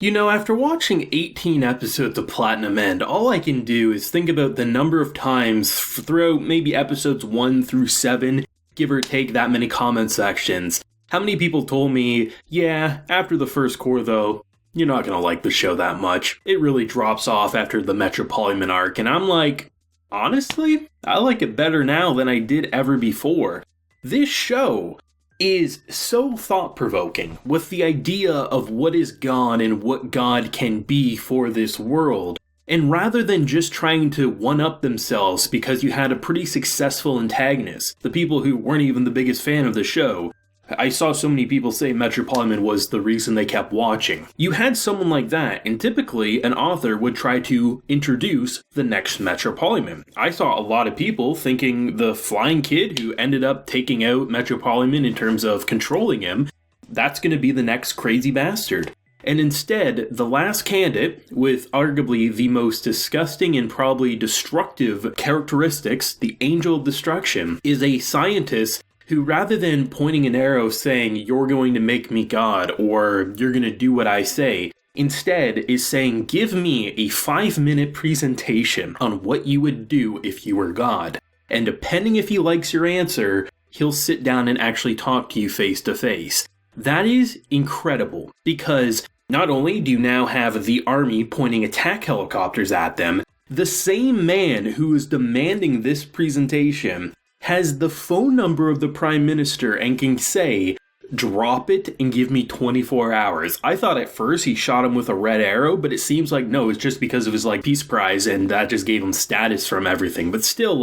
After watching 18 episodes of Platinum End, all I can do is think about the number of times throughout maybe episodes 1 through 7, give or take that many comment sections, how many people told me, yeah, after the first core though, you're not gonna like the show that much. It really drops off after the Metropolitan arc, and I'm like, honestly, I like it better now than I did ever before. This show is so thought-provoking with the idea of what is God and what God can be for this world. And rather than just trying to one-up themselves because you had a pretty successful antagonist, the people who weren't even the biggest fan of the show, I saw so many people say Metropolitan was the reason they kept watching. You had someone like that, and typically an author would try to introduce the next Metropolitan. I saw a lot of people thinking the flying kid who ended up taking out Metropolitan in terms of controlling him, that's going to be the next crazy bastard. And instead, the last candidate, with arguably the most disgusting and probably destructive characteristics, the Angel of Destruction, is a scientist who, rather than pointing an arrow saying, you're going to make me God, or you're going to do what I say, instead is saying, give me a 5-minute presentation on what you would do if you were God. And depending if he likes your answer, he'll sit down and actually talk to you face to face. That is incredible, because not only do you now have the army pointing attack helicopters at them, the same man who is demanding this presentation has the phone number of the Prime Minister and can say, drop it and give me 24 hours. I thought at first he shot him with a red arrow, but it seems like no, it's just because of his Peace Prize and that just gave him status from everything. But still,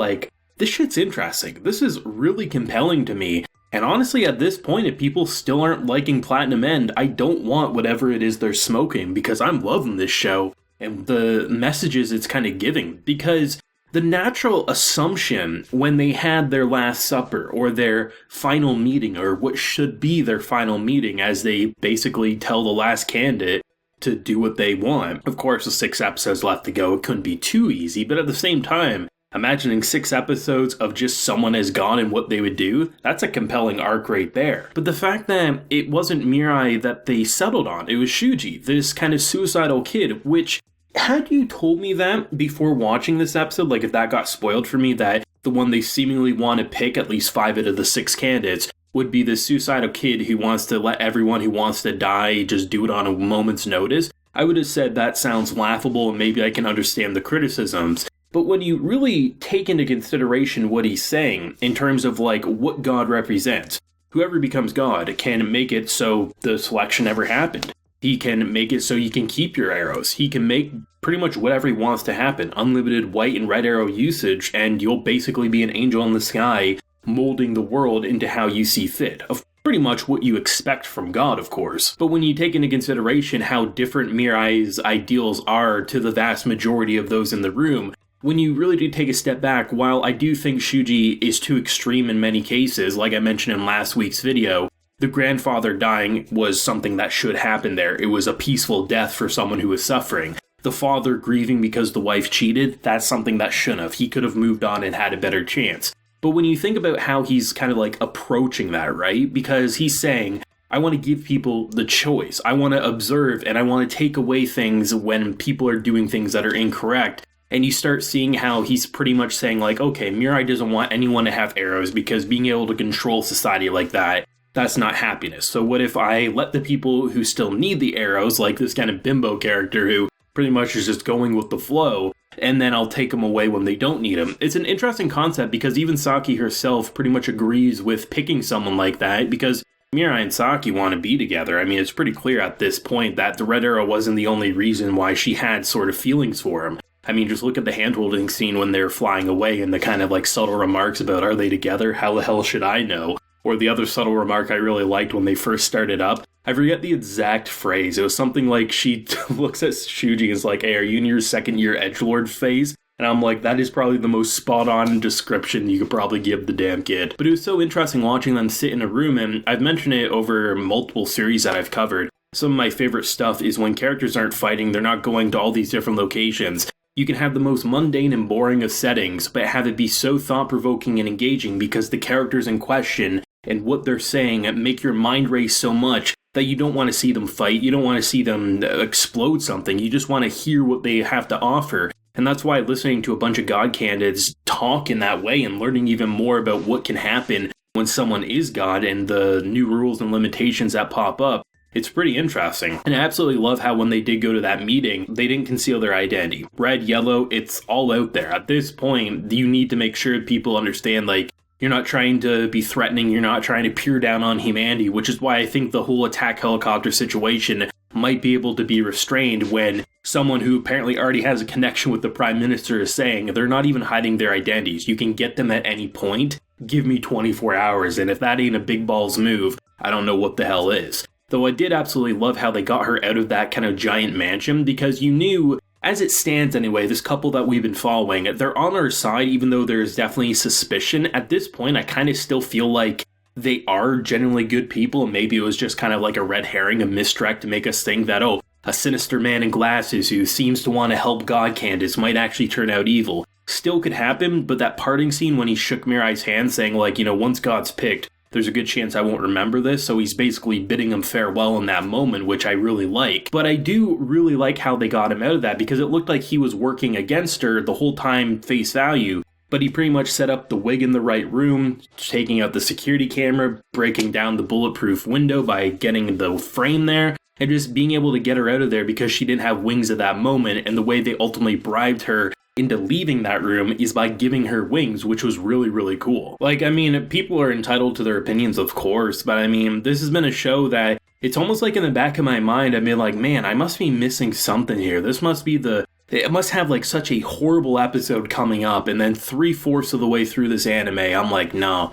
this shit's interesting. This is really compelling to me. And honestly, at this point, if people still aren't liking Platinum End, I don't want whatever it is they're smoking, because I'm loving this show and the messages it's kind of giving. Because the natural assumption when they had their Last Supper or their final meeting, or what should be their final meeting, as they basically tell the last candidate to do what they want. Of course, the 6 episodes left to go, it couldn't be too easy, but at the same time, imagining 6 episodes of just someone as gone and what they would do, that's a compelling arc right there. But the fact that it wasn't Mirai that they settled on, it was Shuji, this kind of suicidal kid, which, had you told me that before watching this episode, if that got spoiled for me, that the one they seemingly want to pick, at least 5 out of the 6 candidates, would be this suicidal kid who wants to let everyone who wants to die just do it on a moment's notice, I would have said that sounds laughable and maybe I can understand the criticisms. But when you really take into consideration what he's saying in terms of what God represents, whoever becomes God can make it so the selection never happened. He can make it so you can keep your arrows. He can make pretty much whatever he wants to happen. Unlimited white and red arrow usage, and you'll basically be an angel in the sky, molding the world into how you see fit. Of pretty much what you expect from God, of course. But when you take into consideration how different Mirai's ideals are to the vast majority of those in the room, when you really do take a step back, while I do think Shuji is too extreme in many cases, like I mentioned in last week's video, the grandfather dying was something that should happen there. It was a peaceful death for someone who was suffering. The father grieving because the wife cheated, that's something that shouldn't have. He could have moved on and had a better chance. But when you think about how he's kind of approaching that, right? Because he's saying, I want to give people the choice. I want to observe and I want to take away things when people are doing things that are incorrect. And you start seeing how he's pretty much saying okay, Mirai doesn't want anyone to have arrows because being able to control society like that, that's not happiness. So what if I let the people who still need the arrows, like this kind of bimbo character who pretty much is just going with the flow, and then I'll take them away when they don't need them. It's an interesting concept because even Saki herself pretty much agrees with picking someone like that, because Mirai and Saki want to be together. I mean, it's pretty clear at this point that the red arrow wasn't the only reason why she had sort of feelings for him. I mean, just look at the hand-holding scene when they're flying away and the kind of subtle remarks about, are they together? How the hell should I know? Or the other subtle remark I really liked when they first started up, I forget the exact phrase. It was something like she looks at Shuji and is like, hey, are you in your second year edgelord phase? And I'm like, that is probably the most spot-on description you could probably give the damn kid. But it was so interesting watching them sit in a room, and I've mentioned it over multiple series that I've covered. Some of my favorite stuff is when characters aren't fighting, they're not going to all these different locations. You can have the most mundane and boring of settings, but have it be so thought-provoking and engaging because the characters in question and what they're saying make your mind race so much that you don't want to see them fight. You don't want to see them explode something. You just want to hear what they have to offer. And that's why listening to a bunch of God candidates talk in that way and learning even more about what can happen when someone is God and the new rules and limitations that pop up, it's pretty interesting. And I absolutely love how when they did go to that meeting, they didn't conceal their identity. Red, yellow, it's all out there. At this point, you need to make sure people understand, like, you're not trying to be threatening, you're not trying to peer down on humanity, which is why I think the whole attack helicopter situation might be able to be restrained when someone who apparently already has a connection with the Prime Minister is saying they're not even hiding their identities. You can get them at any point. Give me 24 hours, and if that ain't a big balls move, I don't know what the hell is. Though I did absolutely love how they got her out of that kind of giant mansion, because you knew, as it stands anyway, this couple that we've been following, they're on our side, even though there's definitely suspicion. At this point, I kind of still feel like they are genuinely good people, and maybe it was just kind of like a red herring, a misdirect to make us think that, oh, a sinister man in glasses who seems to want to help God candidates might actually turn out evil. Still could happen, but that parting scene when he shook Mirai's hand saying, like, you know, once God's picked, there's a good chance I won't remember this, so he's basically bidding him farewell in that moment, which I really like. But I do really like how they got him out of that, because it looked like he was working against her the whole time, face value, but he pretty much set up the wig in the right room, taking out the security camera, breaking down the bulletproof window by getting the frame there, and just being able to get her out of there because she didn't have wings at that moment, and the way they ultimately bribed her into leaving that room is by giving her wings, which was really, really cool. Like, I mean, people are entitled to their opinions, of course, but I mean, this has been a show that it's almost like in the back of my mind, I've been like, man, I must be missing something here. This must be it must have like such a horrible episode coming up, and then 3/4 of the way through this anime, I'm like, no,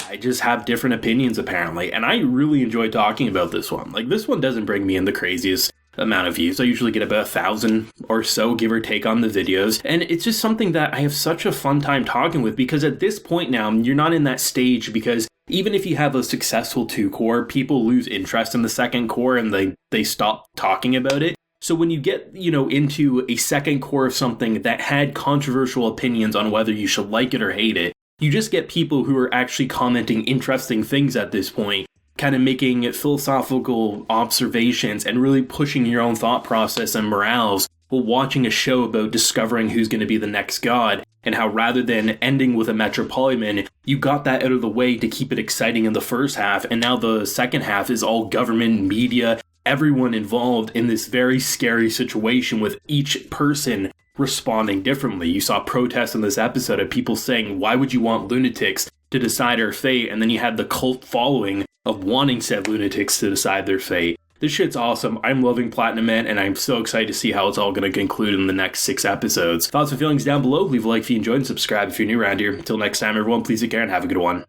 I just have different opinions apparently, and I really enjoy talking about this one. Like, this one doesn't bring me in the craziest amount of views. I usually get about 1,000 or so, give or take, on the videos, and it's just something that I have such a fun time talking with, because at this point now, you're not in that stage, because even if you have a successful 2 core, people lose interest in the second core and they stop talking about it. So when you get, you know, into a second core of something that had controversial opinions on whether you should like it or hate it, you just get people who are actually commenting interesting things at this point, kind of making philosophical observations and really pushing your own thought process and morals while watching a show about discovering who's going to be the next god, and how rather than ending with a Metropolitan, you got that out of the way to keep it exciting in the first half, and now the second half is all government, media, everyone involved in this very scary situation with each person responding differently. You saw protests in this episode of people saying, why would you want lunatics to decide our fate? And then you had the cult following of wanting said lunatics to decide their fate. This shit's awesome. I'm loving Platinum Man, and I'm so excited to see how it's all going to conclude in the next 6 episodes. Thoughts and feelings down below. Leave a like if you enjoyed and subscribe if you're new around here. Until next time, everyone, please take care and have a good one.